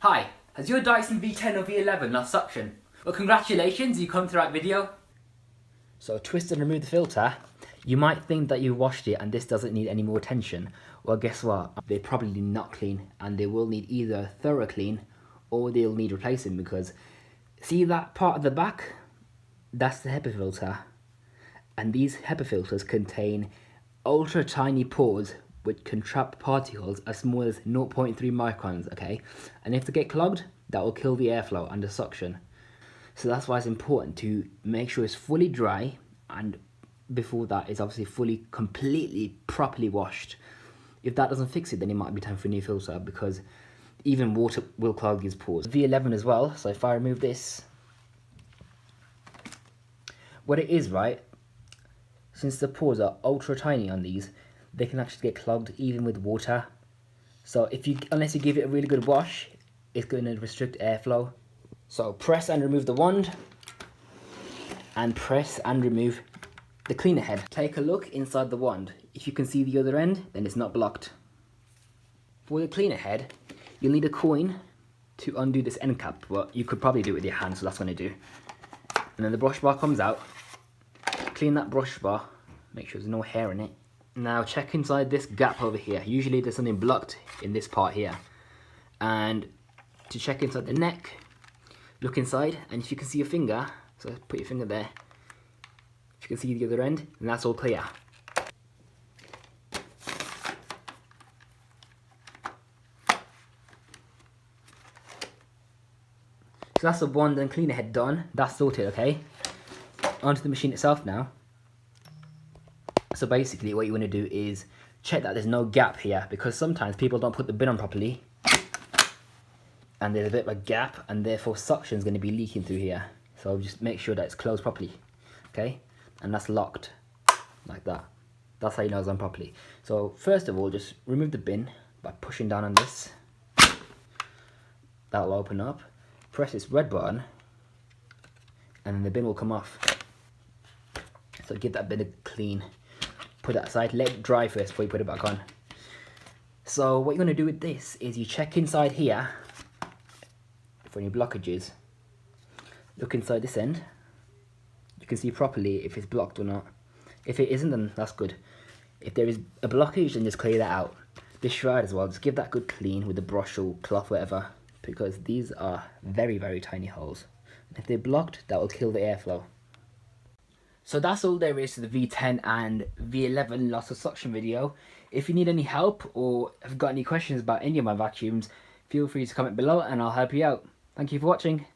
Hi, has your Dyson V10 or V11 lost suction? Well, congratulations, you come to the right video. So twist and remove the filter. You might think that you washed it and this doesn't need any more attention. Well, guess what? They're probably not clean and they will need either a thorough clean or they'll need replacing, because see that part at the back? That's the HEPA filter. And these HEPA filters contain ultra tiny pores which can trap particles as small as 0.3 microns, okay? And if they get clogged, that will kill the airflow under suction. So that's why it's important to make sure it's fully dry, and before that it's obviously fully, completely, properly washed. If that doesn't fix it, then it might be time for a new filter, because even water will clog these pores. V11 as well, so if I remove this, what it is, right, since the pores are ultra tiny on these, they can actually get clogged even with water. So unless you give it a really good wash, it's going to restrict airflow. So press and remove the wand, and press and remove the cleaner head. Take a look inside the wand. If you can see the other end, then it's not blocked. For the cleaner head, you'll need a coin to undo this end cap, but you could probably do it with your hand, so that's what I'm going to do. And then the brush bar comes out. Clean that brush bar, make sure there's no hair in it. Now check inside this gap over here. Usually there's something blocked in this part here. And to check inside the neck, look inside, and if you can see your finger, so put your finger there. If you can see the other end, then that's all clear. So that's the wand and cleaner head done. That's sorted, okay? Onto the machine itself now. So basically what you want to do is check that there's no gap here, because sometimes people don't put the bin on properly and there's a bit of a gap, and therefore suction is going to be leaking through here. So just make sure that it's closed properly, okay? And that's locked like that. That's how you know it's done properly. So first of all, just remove the bin by pushing down on this. That will open up. Press this red button and then the bin will come off. So give that bin a clean. Put that aside, let it dry first before you put it back on. So what you're going to do with this is you check inside here for any blockages. Look inside this end. You can see properly if it's blocked or not. If it isn't, then that's good. If there is a blockage, then just clear that out. This shroud as well, just give that good clean with a brush or cloth, whatever, because these are very, very tiny holes. And if they're blocked, that will kill the airflow. So that's all there is to the V10 and V11 loss of suction video. If you need any help or have got any questions about any of my vacuums, feel free to comment below and I'll help you out. Thank you for watching.